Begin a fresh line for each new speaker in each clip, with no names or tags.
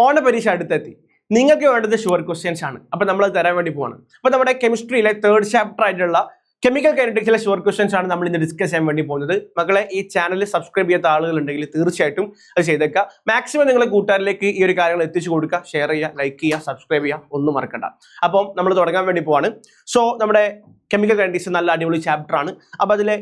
ഓണ പരീക്ഷ അടുത്തെത്തി. നിങ്ങൾക്ക് വേണ്ടത് ഷുവർ ക്വസ്റ്റ്യൻസ് ആണ്. അപ്പോൾ നമ്മൾ തരാൻ വേണ്ടി പോവാണ്. അപ്പോൾ നമ്മുടെ കെമിസ്ട്രിയിലെ 3rd ചാപ്റ്റർ ആയിട്ടുള്ള കെമിക്കൽ കൈനറ്റിക്സിലെ ഷുവർ ക്വസ്റ്റ്യൻസ് ആണ് നമ്മൾ ഇന്ന് ഡിസ്കസ് ചെയ്യാൻ വേണ്ടി പോകുന്നത്. മക്കളെ, ഈ ചാനൽ സബ്സ്ക്രൈബ് ചെയ്യാത്ത ആളുകൾ ഉണ്ടെങ്കിൽ തീർച്ചയായിട്ടും അത് ചെയ്തേക്കുക. മാക്സിമം നിങ്ങളെ കൂട്ടുകാരിലേക്ക് ഈ ഒരു കാര്യങ്ങൾ എത്തിച്ചു കൊടുക്കുക, ഷെയർ ചെയ്യുക, ലൈക്ക് ചെയ്യുക, സബ്സ്ക്രൈബ് ചെയ്യുക, ഒന്നും മറക്കണ്ട. അപ്പം നമ്മൾ തുടങ്ങാൻ വേണ്ടി പോവാണ്. സോ നമ്മുടെ കെമിക്കൽ കൈനറ്റിക്സ് നല്ല അടിപൊളി ചാപ്റ്റർ ആണ്. അപ്പോൾ അതിലെ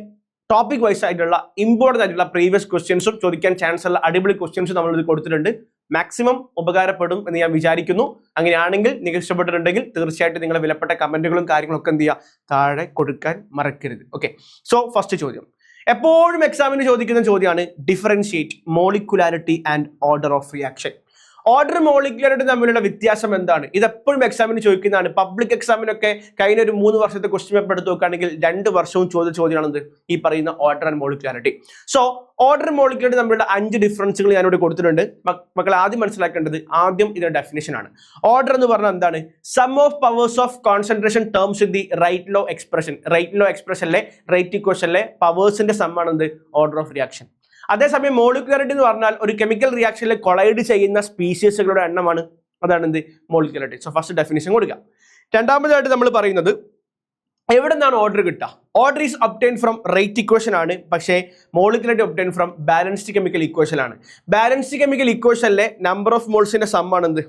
ടോപ്പിക് വൈസ് ആയിട്ടുള്ള ഇമ്പോർട്ടൻ്റ് ആയിട്ടുള്ള പ്രീവിയസ് ക്വസ്റ്റ്യൻസും ചോദിക്കാൻ ചാൻസ് ഉള്ള അടിപൊളി ക്വസ്റ്റ്യൻസും നമ്മളിത് കൊടുത്തിട്ടുണ്ട്. മാക്സിമം ഉപകാരപ്പെടും എന്ന് ഞാൻ വിചാരിക്കുന്നു. അങ്ങനെയാണെങ്കിൽ നിങ്ങൾക്ക് ഇഷ്ടപ്പെട്ടിട്ടുണ്ടെങ്കിൽ തീർച്ചയായിട്ടും നിങ്ങളുടെ വിലപ്പെട്ട കമന്റുകളും കാര്യങ്ങളൊക്കെ എന്ത് ചെയ്യുക, താഴെ കൊടുക്കാൻ മറക്കരുത്. ഓക്കെ, സോ ഫസ്റ്റ് ചോദ്യം എപ്പോഴും എക്സാമിന് ചോദിക്കുന്ന ചോദ്യമാണ് differentiate molecularity and order of reaction. Order molecularity തമ്മിലുള്ള വ്യത്യാസം എന്താണ്? ഇതെപ്പോഴും എക്സാമിന് ചോദിക്കുന്നതാണ്. പബ്ലിക് എക്സാമിനൊക്കെ കഴിഞ്ഞ ഒരു 3 വർഷത്തെ ക്വസ്റ്റ്യൻ പേപ്പർ എടുത്ത് നോക്കുകയാണെങ്കിൽ 2 വർഷവും ചോദിച്ച ചോദ്യമാണെന്ത് ഈ പറയുന്ന order and molecularity. So order molecularity തമ്മിലുള്ള 5 ഡിഫറൻസുകൾ ഞാനിവിടെ കൊടുത്തിട്ടുണ്ട്. മക്കൾ ആദ്യം മനസ്സിലാക്കേണ്ടത് ആദ്യം ഇതിന്റെ ഡെഫിനേഷൻ ആണ്. ഓർഡർ എന്ന് പറഞ്ഞാൽ എന്താണ്? Sum of powers of concentration terms in the rate law expression. Rate law എക്സ്പ്രഷനിലെ റേറ്റ് ഇക്വേഷനിലെ പവേഴ്സിന്റെ സമ്മാണ് എന്ത്? Order of reaction. അതേസമയം മോളിക്കുലാരിറ്റി എന്ന് പറഞ്ഞാൽ ഒരു കെമിക്കൽ റിയാക്ഷനിൽ കൊളൈഡ് ചെയ്യുന്ന സ്പീഷീസുകളുടെ എണ്ണമാണ്. അതാണ് എന്ത്? മോളിക്കുലാരിറ്റി. സോ ഫസ്റ്റ് ഡെഫിനിഷൻ കൊടുക്കുക. രണ്ടാമതായിട്ട് നമ്മൾ പറയുന്നത് എവിടെ നിന്നാണ് ഓർഡർ കിട്ടുക? Order is obtain from rate equation ആണ്. പക്ഷേ molecularity obtain from balanced chemical equation ആണ്. ബാലൻസ്ഡ് കെമിക്കൽ ഇക്വേഷനിലെ നമ്പർ ഓഫ് മോൾസിന്റെ സമ്മാണ് എന്ത്?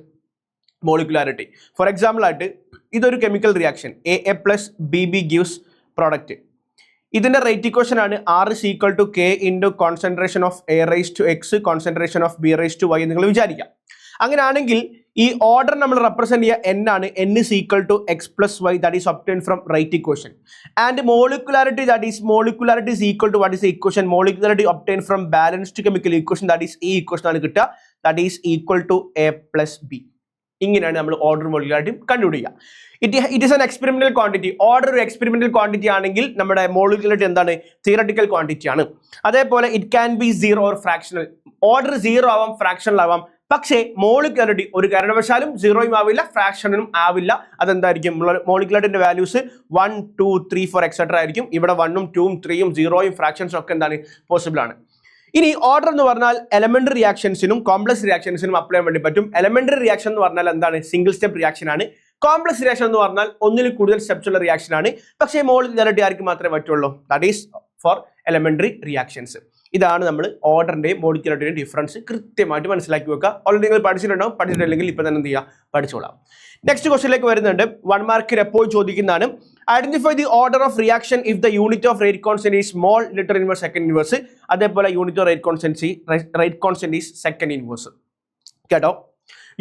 മോളിക്കുലാരിറ്റി. ഫോർ എക്സാമ്പിൾ ആയിട്ട് ഇതൊരു chemical reaction A plus B gives product. ഇതിന്റെ റേറ്റ് ഇക്വേഷൻ ആണ് R is equal to K into concentration of A raised to X concentration of B raised to Y എന്ന് നിങ്ങൾ വിചാരിക്കാം. അങ്ങനെയാണെങ്കിൽ ഈ ഓർഡർ നമ്മൾ റെപ്രസെന്റ് ചെയ്യുക N ആണ്. N is equal to X plus Y that is obtained from rate equation. And molecularity is equal to what is the equation? Molecularity obtained from balanced chemical equation, that is E equation ആണ് കിട്ടുക. That is equal to A plus B. ഇങ്ങനെയാണ് നമ്മൾ order molecularity കണ്ടുപിടിക്കുക. It is an experimental quantity. Order ഒരു experimental quantity ആണെങ്കിൽ നമ്മുടെ molecularity എന്താണ്? Theoretical quantity ആണ്. അതേപോലെ it can be 0 or fractional. Order 0 ആവാം, ഫ്രാക്ഷണൽ ആവാം. പക്ഷേ മോളിക്കുലാരിറ്റി ഒരു കാരണവശാലും 0യും ആവില്ല, ഫ്രാക്ഷനും ആവില്ല. അതെന്തായിരിക്കും? മോളിക്കുലാരിറ്റിന്റെ വാല്യൂസ് 1, 2, 3, 4 എക്സെട്ര ആയിരിക്കും. ഇവിടെ 1ഉം 2ഉം 3ഉം 0യും ഫ്രാക്ഷൻസും ഒക്കെ എന്താണ്? പോസിബിൾ ആണ്. ഇനി ഓർഡർ എന്ന് പറഞ്ഞാൽ എലമെന്ററി റിയാക്ഷൻസിനും കോംപ്ലക്സ് റിയാക്ഷൻസിനും അപ്ലൈ ചെയ്യാൻ വേണ്ടി പറ്റും. എലമെന്ററി റിയാക്ഷൻ എന്ന് പറഞ്ഞാൽ എന്താണ്? സിംഗിൾ സ്റ്റെപ്പ് റിയാക്ഷൻ ആണ്. കോംപ്ലക്സ് റിയാക്ഷൻ എന്ന് പറഞ്ഞാൽ ഒന്നിൽ കൂടുതൽ സ്റ്റെപ്സ് ഉള്ള റിയാക്ഷൻ ആണ്. പക്ഷേ മോളിക്കുലാരിറ്റി ആർക്ക് മാത്രമേ പറ്റുള്ളൂ? That is for elementary reactions. ഇതാണ് നമ്മൾ ഓർഡറിന്റെയും മോളിക്കുലാരിറ്റിയുടെയും ഡിഫറൻസ് കൃത്യമായിട്ട് മനസ്സിലാക്കി വെക്കുക. ഓൾറെഡി നിങ്ങൾ പഠിച്ചിട്ടുണ്ടാവും. പഠിച്ചിട്ടില്ലെങ്കിൽ ഇപ്പൊ തന്നെ എന്ത് ചെയ്യുക? പഠിച്ചോളാം. നെക്സ്റ്റ് ക്വസ്റ്റ്യനിലേക്ക് വരുന്നുണ്ട്. 1 മാർക്കിന് എപ്പോഴും ചോദിക്കുന്നതാണ്. Identify the order of reaction if the unit of rate constant is small litre inverse second inverse. അതേപോലെ unit of rate constant is second inverse. കേട്ടോ,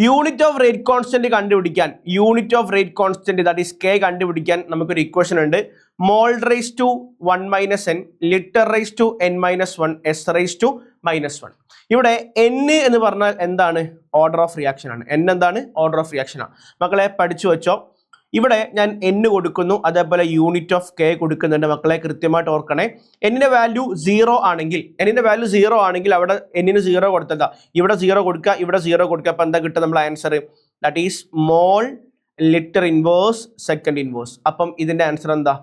യൂണിറ്റ് ഓഫ് റേറ്റ് കോൺസ്റ്റന്റ് കണ്ടുപിടിക്കാൻ, unit of rate constant that is K കണ്ടുപിടിക്കാൻ നമുക്കൊരു equation ഉണ്ട്. Mole raise to 1 - n litre raise to n-1 s raise to -1. ഇവിടെ n എന്ന് പറഞ്ഞാൽ എന്താണ്? Order of reaction ആണ്. n എന്താണ്? ഓർഡർ ഓഫ് റിയാക്ഷൻ ആണ്. മക്കളെ പഠിച്ചു വെച്ചോ. ഇവിടെ ഞാൻ n കൊടുക്കുന്നു, അതേപോലെ യൂണിറ്റ് ഓഫ് K കൊടുക്കുന്നുണ്ട്. മക്കളെ കൃത്യമായിട്ട് ഓർക്കണേ. എന്നിന്റെ വാല്യൂ 0 ആണെങ്കിൽ അവിടെ n-ന് 0 കൊടുത്തതാ. ഇവിടെ 0 കൊടുക്കുക, ഇവിടെ 0 കൊടുക്കുക. അപ്പൊ എന്താ കിട്ടുക? നമ്മൾ answer that is mole litre inverse second inverse. അപ്പം ഇതിന്റെ ആൻസർ എന്താ?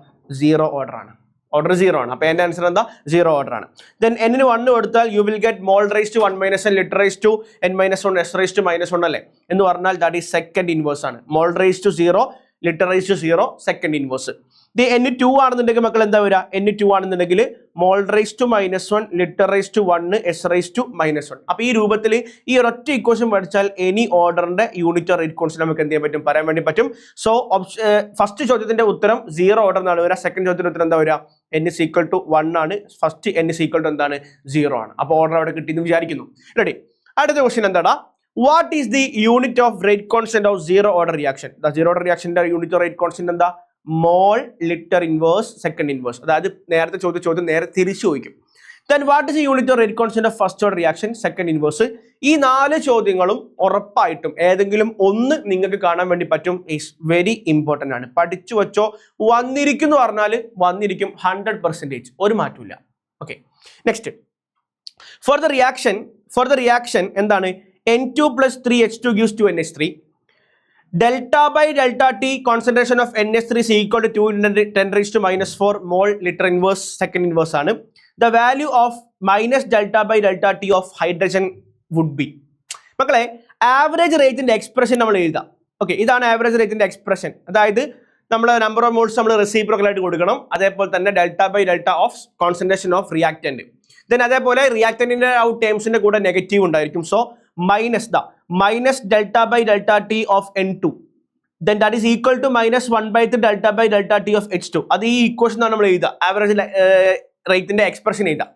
0 ഓർഡർ ആണ്. ഓർഡർ 0 ആണ്. അപ്പൊ എന്റെ ആൻസർ എന്താ? 0 ഓർഡർ ആണ്. ദെൻ n-ന് 1 കൊടുത്താൽ you will get mole raise to 1 - n litre raise to n-1 s raise to -1 അല്ലേ എന്ന് പറഞ്ഞാൽ ദാറ്റ് ഈസ് സെക്കൻഡ് ഇൻവേഴ്സ് ആണ്. Mole raise to 0 litre raise to 0 second inverse. ഇത് n2 ആണെന്നുണ്ടെങ്കിൽ മക്കൾ എന്താ വരിക? n2 ആണെന്നുണ്ടെങ്കിൽ mole raise to -1 litre raise to 1 s raise to -1. അപ്പൊ ഈ രൂപത്തിൽ ഈ ഒരൊറ്റ ഇക്വേഷൻ പഠിച്ചാൽ എനി ഓർഡറിന്റെ യൂണിറ്റ് റേറ്റ് കോൺസ്റ്റന്റ് നമുക്ക് എന്ത് ചെയ്യാൻ പറ്റും? പറയാൻ വേണ്ടി പറ്റും. സോ ഫസ്റ്റ് ചോദ്യത്തിന്റെ ഉത്തരം 0 ഓർഡർ എന്നാണ് വരിക. സെക്കൻഡ് ചോദ്യത്തിന്റെ ഉത്തരം എന്താ വരിക? n is equal to 1 ആണ്. First n is equal to എന്താണ്? 0 ആണ്. അപ്പൊ ഓർഡർ അവിടെ കിട്ടിയെന്ന് വിചാരിക്കുന്നു. റെഡി. അടുത്ത ക്വസ്റ്റ്യൻ എന്താടാ? What is the unit of rate constant of 0 order reaction? The 0 order reaction unit of rate constant എന്താ? മോൾ ലിറ്റർ ഇൻവേഴ്സ് സെക്കൻഡ് ഇൻവേഴ്സ്. അതായത് നേരത്തെ ചോദ്യം നേരെ തിരിച്ചു ചോദിക്കും. Then what is the unit of rate constant of first order reaction? Second inverse. ഈ 4 ചോദ്യങ്ങളും ഉറപ്പായിട്ടും ഏതെങ്കിലും ഒന്ന് നിങ്ങൾക്ക് കാണാൻ വേണ്ടി പറ്റും. ഈസ് വെരി ഇമ്പോർട്ടൻ്റ് ആണ്. പഠിച്ചു വെച്ചോ. വന്നിരിക്കുന്നു പറഞ്ഞാൽ വന്നിരിക്കും 100%. ഒരു മാറ്റമില്ല. Okay, next. For the reaction എന്താണ്? N2 plus 3H2 gives 2NH3. Delta by delta T concentration of NH3 is equal to 2 × 10⁻⁻⁴ mole liter inverse second inverse ആണ്. The value of minus delta by delta T of hydrogen would be. മക്കളെ average റേറ്റിന്റെ expression നമ്മൾ എഴുതാം. Okay, ഇതാണ് average റേറ്റിന്റെ expression. അതായത് നമ്മൾ number of moles നമ്മൾ റെസിപ്രോക്കൽ ആയിട്ട് കൊടുക്കണം. അതേപോലെ തന്നെ delta by delta of concentration of reactant. Then അതേപോലെ റിയാക്റ്റന്റിന്റെ ആ ടേംസിന്റെ കൂടെ നെഗറ്റീവ് ഉണ്ടായിരിക്കും. So minus delta by delta T of N2, then that is equal to minus 1/3 delta by delta T of H2. അത് ഈ ഇക്വേഷൻ നമ്മൾ എഴുതുക, ആവറേജ് റേറ്റിന്റെ എക്സ്പ്രഷൻ എഴുതാം.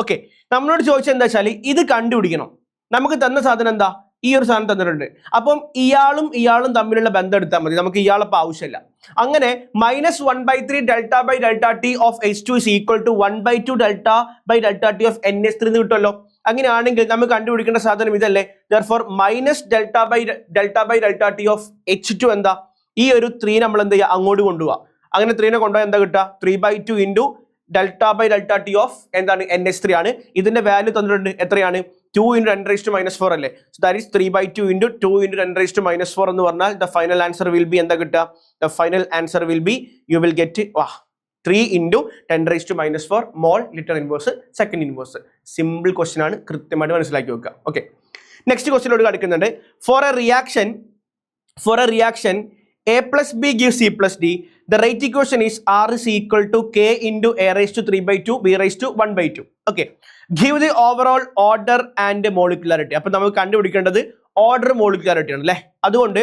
ഓക്കെ, നമ്മളോട് ചോദിച്ചത് എന്താ വെച്ചാൽ ഇത് കണ്ടുപിടിക്കണം. നമുക്ക് തന്ന സാധനം എന്താ, ഈ ഒരു സാധനം തന്നിട്ടുണ്ട്. അപ്പം ഇയാളും തമ്മിലുള്ള ബന്ധം എടുത്താൽ മതി, നമുക്ക് ഇയാളപ്പോൾ ആവശ്യമില്ല. അങ്ങനെ minus 1/3 delta by delta T of H2 is equal to 1/2 delta by delta T of NH3 എന്ന് കിട്ടുമല്ലോ. അങ്ങനെയാണെങ്കിൽ നമുക്ക് കണ്ടുപിടിക്കേണ്ട സാധനം ഇതല്ലേ. therefore minus delta by delta T of H2 എന്താ, ഈ ഒരു 3 നമ്മൾ എന്ത് ചെയ്യുക, അങ്ങോട്ട് കൊണ്ടുപോവാ. അങ്ങനെ 3നെ കൊണ്ടുപോയാൽ എന്താ കിട്ടുക, 3/2 into delta by delta T of എന്താണ് NH3 ആണ്. ഇതിന്റെ വാല്യൂ തന്നിട്ടുണ്ട്, എത്രയാണ്, 2 × 10⁻⁴ അല്ലേ. സോ ദാറ്റ് ഈസ് 3/2 ഇൻറ്റു 2 × 10⁻⁴ എന്ന് പറഞ്ഞാൽ the final answer will be എന്താ കിട്ടുക, the final answer will be you will get 3 × 10⁻⁴ mole litre inverse second inverse. Simple question ആണ്, കൃത്യമായിട്ട് മനസ്സിലാക്കി വെക്കുക. ഓക്കെ, നെക്സ്റ്റ് ക്വസ്റ്റ്യനിലോട്ട് കിടക്കുന്നുണ്ട്. For a reaction A plus B gives C plus D, the rate equation is R is equal to K into A raised to 3/2 B raised to 1/2. Okay, give the overall order and molecularity. അപ്പോൾ നമുക്ക് കണ്ടുപിടിക്കേണ്ടത് order molecularity ആണ് അല്ലേ. അതുകൊണ്ട്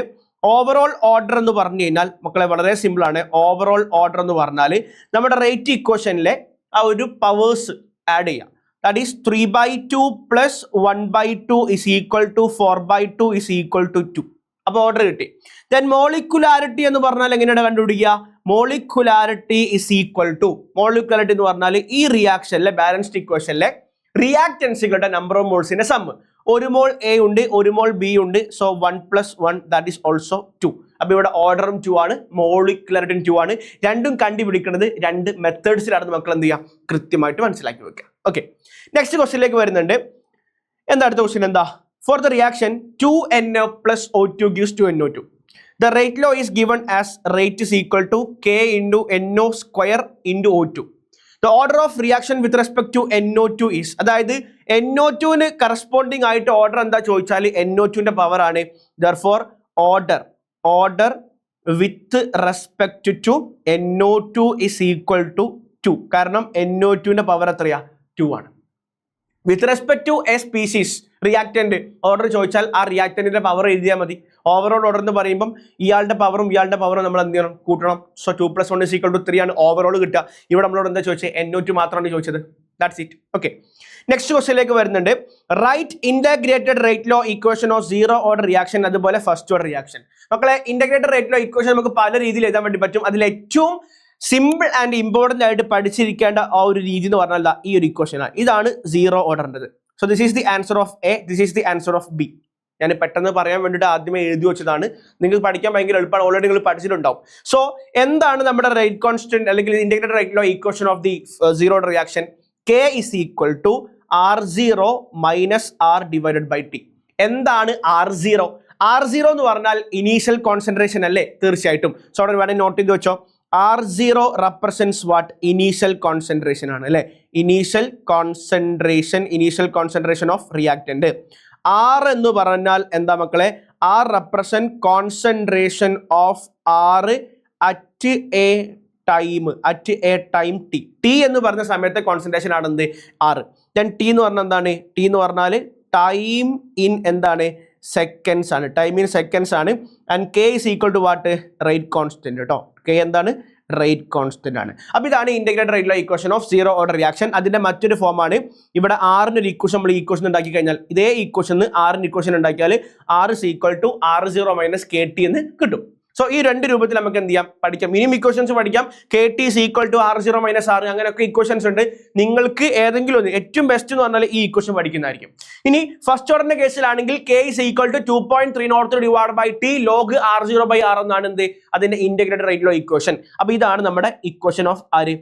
overall order എന്ന് പറഞ്ഞു കഴിഞ്ഞാൽ മക്കളെ വളരെ സിമ്പിൾ ആണ്. ഓവറോൾ ഓർഡർ എന്ന് പറഞ്ഞാൽ നമ്മുടെ റേറ്റ് ഇക്വേഷനിലെ ആ ഒരു പവേഴ്സ് ആഡ് ചെയ്യാം. That is 3/2 plus 1/2 is equal to 4/2 is equal to 2. അപ്പോൾ ഓർഡർ കിട്ടി. ദെൻ മോളിക്കുലാരിറ്റി എന്ന് പറഞ്ഞാൽ എങ്ങനെയാണ് കണ്ടുപിടിക്കുക, molecularity is equal to, molecularity എന്ന് പറഞ്ഞാൽ ഈ റിയാക്ഷനിലെ ബാലൻസ്ഡ് ഇക്വേഷനിലെ റിയാക്റ്റൻസുകളുടെ നമ്പർ ഓഫ് മോൾസിന്റെ സമ്മ്. 1 മോൾ എ ഉണ്ട്, 1 മോൾ ബി ഉണ്ട്. So 1 + 1 that is also 2. അപ്പൊ ഇവിടെ ഓർഡറും 2 ആണ്, മോളിക്കുലാരിറ്റിയും 2 ആണ്. രണ്ടും കണ്ടുപിടിക്കുന്നത് 2 മെത്തേഡ്സിലാണ്. മക്കൾ എന്ത് ചെയ്യുക, കൃത്യമായിട്ട് മനസ്സിലാക്കി വെക്കുക. ഓക്കെ, നെക്സ്റ്റ് ക്വസ്റ്റ്യനിലേക്ക് വരുന്നുണ്ട്. എന്താ അടുത്ത ക്വസ്റ്റ്യൻ എന്താ, for the reaction 2NO plus O2 gives 2NO2. The rate law is given as rate is equal to K into NO square into O2. The order of reaction with respect to NO2 is, അതായത് NO2ന് corresponding ആയിട്ട് order എന്താ ചോദിച്ചാൽ NO2ന്റെ power ആണ്. therefore order with respect to NO2 is equal to 2. കാരണം NO2ന്റെ power എത്രയാ, 2 ആണ്. With respect to a species reactant order ചോദിച്ചാൽ ആ റിയാക്റ്റന്റിന്റെ പവർ എഴുതിയാൽ മതി. ഓവറോൾ ഓർഡർ എന്ന് പറയുമ്പോൾ ഇയാളുടെ പവറും നമ്മൾ എന്ത് ചെയ്യണം, കൂട്ടണം. സോ 2 + 1 = 3 ആണ് ഓവറോൾ കിട്ടുക. ഇവിടെ നമ്മളോട് എന്താ ചോദിച്ചത്, NO2 മാത്രമാണ് ചോദിച്ചത്. That's it. ഓക്കെ, നെക്സ്റ്റ് ക്വസ്റ്റ്യനിലേക്ക് വരുന്നുണ്ട്. Write integrated rate law equation of zero order reaction, അതുപോലെ ഫസ്റ്റ് ഓർഡർ റിയാക്ഷൻ. മക്കളെ ഇന്റഗ്രേറ്റഡ് റേറ്റ് ലോ ഇക്വേഷൻ നമുക്ക് പല രീതിയിൽ എഴുതാൻ വേണ്ടി പറ്റും. അതിൽ ഏറ്റവും സിമ്പിൾ ആൻഡ് ഇമ്പോർട്ടൻ്റ് ആയിട്ട് പഠിച്ചിരിക്കേണ്ട ആ ഒരു രീതി എന്ന് പറഞ്ഞാൽ ഈ ഒരു ഇക്വേഷൻ ആണ്. ഇതാണ് സീറോ ഓർഡറിൻ്റെത്. So this is the answer of A, this is the answer of B. ഞാൻ പെട്ടെന്ന് പറയാൻ വേണ്ടിയിട്ട് ആദ്യമേ എഴുതി വെച്ചതാണ്. നിങ്ങൾക്ക് പഠിക്കാൻ ഭയങ്കര എളുപ്പമാണ്, ഓൾറെഡി നിങ്ങൾ പഠിച്ചിട്ടുണ്ടാവും. സോ എന്താണ് നമ്മുടെ റേറ്റ് കോൺസ്റ്റന്റ് അല്ലെങ്കിൽ integrated rate law equation of the zero order reaction? K is equal to R0 minus R divided by T. എന്താണ് R0? R0 എന്ന് പറഞ്ഞാൽ ഇനീഷ്യൽ കോൺസെൻട്രേഷൻ അല്ലേ, തീർച്ചയായിട്ടും. സോ അവിടെ വേണമെങ്കിൽ നോട്ട് ചെയ്ത് വെച്ചോ. R0 represents what? Initial concentration ആണ് അല്ലേ, initial concentration of reactant. R എന്ന് പറഞ്ഞാൽ എന്താ മക്കളെ, R represent concentration of R at a time T. T എന്ന് പറഞ്ഞ സമയത്തെ കോൺസെൻട്രേഷൻ ആണ് എന്ത്, R. then T എന്ന് പറഞ്ഞാൽ എന്താണ്, T എന്ന് പറഞ്ഞാൽ ടൈം ഇൻ എന്താണ്, സെക്കൻഡ്സ് ആണ്, ടൈം ഇൻ സെക്കൻഡ്സ് ആണ്. And K is equal to what? Rate constant കേട്ടോ. K എന്താണ്, റേറ്റ് കോൺസ്റ്റന്റ് ആണ്. അപ്പോൾ ഇതാണ് integrated rate law equation of zero order reaction. അതിന്റെ മറ്റൊരു ഫോം ആണ് ഇവിടെ ആറിന് ഒരു ഇക്വേഷൻ, നമ്മൾ ഇക്വേഷൻ ഉണ്ടാക്കി കഴിഞ്ഞാൽ ഇതേ ഇക്വേഷൻ ആറിന് ഇക്വേഷൻ ഉണ്ടാക്കിയാൽ R is equal to R0 minus KT എന്ന് കിട്ടും. സോ ഈ രണ്ട് രൂപത്തിൽ നമുക്ക് എന്ത് ചെയ്യാം, പഠിക്കാം. മിനിമം ഇക്വേഷൻസ് പഠിക്കാം. KT is equal to R0 minus R, അങ്ങനെയൊക്കെ ഇക്വേഷൻസ് ഉണ്ട്. നിങ്ങൾക്ക് ഏതെങ്കിലും ഒന്ന് ഏറ്റവും ബെസ്റ്റ് എന്ന് പറഞ്ഞാൽ ഈ ഇക്വേഷൻ പഠിക്കുന്നതായിരിക്കും. ഇനി ഫസ്റ്റ് ഓർഡറിന്റെ കേസിലാണെങ്കിൽ K is equal to 2.303 divided by T log R0 by R എന്നാണ് എന്ത്, അതിന്റെ ഇന്റഗ്രേറ്റഡ് റേറ്റ് ലോ ഇക്വേഷൻ. അപ്പൊ ഇതാണ് നമ്മുടെ ഇക്വേഷൻ ഓഫ് ആര്,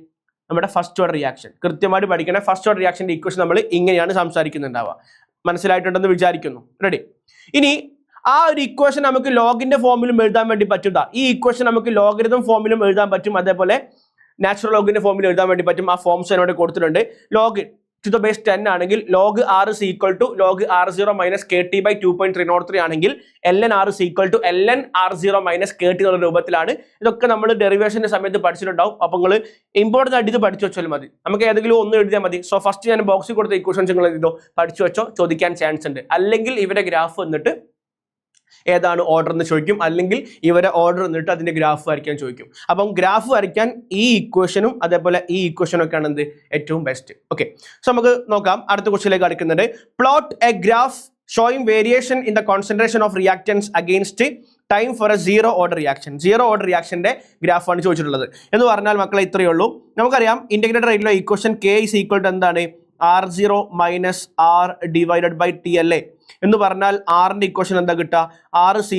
നമ്മുടെ ഫസ്റ്റ് ഓർഡർ റിയാക്ഷൻ. കൃത്യമായിട്ട് പഠിക്കണേ. ഫസ്റ്റ് ഓർഡർ റിയാക്ഷന്റെ ഇക്വേഷൻ നമ്മൾ ഇങ്ങനെയാണ് സംസാരിക്കുന്നുണ്ടാവുക. മനസ്സിലായിട്ടുണ്ടെന്ന് വിചാരിക്കുന്നു. റെഡി. ഇനി ആ ഒരു ഇക്വേഷൻ നമുക്ക് ലോഗിന്റെ ഫോമിലും എഴുതാൻ വേണ്ടി പറ്റും. ഈ ഇക്വേഷൻ നമുക്ക് ലോഗരിതം ഫോമിലും എഴുതാൻ പറ്റും, അതേപോലെ നാച്ചുറൽ ലോഗിന്റെ ഫോമിലും എഴുതാൻ വേണ്ടി പറ്റും. ആ ഫോംസ് എന്നോട് കൊടുത്തിട്ടുണ്ട്. ലോഗ് to the base 10 ആണെങ്കിൽ log r is equal to log r0 minus kt by 2.303 ആണെങ്കിൽ ln r is equal to ln r0 minus kt എന്നുള്ള രൂപത്തിലാണ്. ഇതൊക്കെ നമ്മൾ ഡെറിവേഷന്റെ സമയത്ത് പഠിച്ചിട്ടുണ്ടാവും. അപ്പോൾ നിങ്ങൾ ഇമ്പോർട്ടൻ്റ് ആയിട്ട് ഇത് പഠിച്ചു വെച്ചാൽ മതി. നമുക്ക് ഏതെങ്കിലും ഒന്ന് എഴുതിയാൽ മതി. സോ ഫസ്റ്റ് ഞാൻ ബോക്സിൽ കൊടുത്ത ഇക്വേഷൻസ് നിങ്ങൾ എഴുതിയോ പഠിച്ചു വെച്ചോ, ചോദിക്കാൻ ചാൻസ് ഉണ്ട്. അല്ലെങ്കിൽ ഇവരുടെ ഗ്രാഫ് വന്നിട്ട് ഏതാണ് ഓർഡർ എന്ന് ചോദിക്കും, അല്ലെങ്കിൽ ഇവരെ ഓർഡർ എന്നിട്ട് അതിന്റെ ഗ്രാഫ് വരയ്ക്കാൻ ചോദിക്കും. അപ്പം ഗ്രാഫ് വരയ്ക്കാൻ ഈ ഇക്വേഷനും അതേപോലെ ഈ ഇക്വേഷനും ഒക്കെയാണ് എന്ത് ഏറ്റവും ബെസ്റ്റ്. ഓക്കെ, സോ നമുക്ക് നോക്കാം. അടുത്ത ക്വസ്റ്റ്യനിലേക്ക് അടുക്കുന്നുണ്ട്. Plot a graph showing variation in the concentration of reactants against time for a zero order reaction. Zero order റിയാക്ഷന്റെ ഗ്രാഫാണ് ചോദിച്ചിട്ടുള്ളത്. എന്ന് പറഞ്ഞാൽ മക്കളെ ഇത്രയേ ഉള്ളൂ. നമുക്കറിയാം ഇന്റഗ്രേറ്റഡ് റേറ്റിലെ equation K is equal to എന്താണ്, r0 minus R divided by T അല്ലേ. എന്ന് പറഞ്ഞാൽ ആറിന്റെ ഇക്വേഷൻ എന്താ കിട്ടുക, r is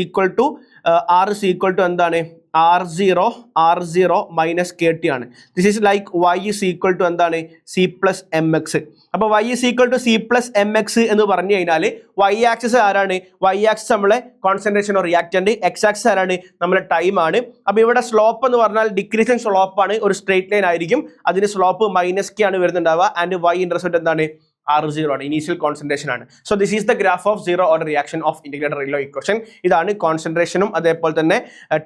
equal to എന്താണ്, r0 മൈനസ് കെ ടി ആണ്. This is like y is equal to എന്താണ്, c പ്ലസ് എം എക്സ്. അപ്പോൾ y is equal to c plus M X എന്ന് പറഞ്ഞു കഴിഞ്ഞാൽ y ആക്സിസ് ആരാണ്, y ആക്സിസ് നമ്മളെ concentration of reactant, x axis ആരാണ്, നമ്മുടെ ടൈം ആണ്. അപ്പോൾ ഇവിടെ സ്ലോപ്പ് എന്ന് പറഞ്ഞാൽ ഡിക്രീസിങ് സ്ലോപ്പ് ആണ്, ഒരു സ്ട്രേറ്റ് ലൈൻ ആയിരിക്കും. അതിന് സ്ലോപ്പ് മൈനസ് കെ ആണ് വരുന്നുണ്ടാവുക. ആൻഡ് y ഇന്റർസെപ്റ്റ് എന്താണ്, r0 ആണ്, ഇനീഷ്യൽ കോൺസെൻട്രേഷൻ ആണ്. So this is the graph of zero order reaction of integrated റെയിലോ ഇക്വേഷൻ. ഇതാണ് കോൺസെൻട്രേഷനും അതേപോലെ തന്നെ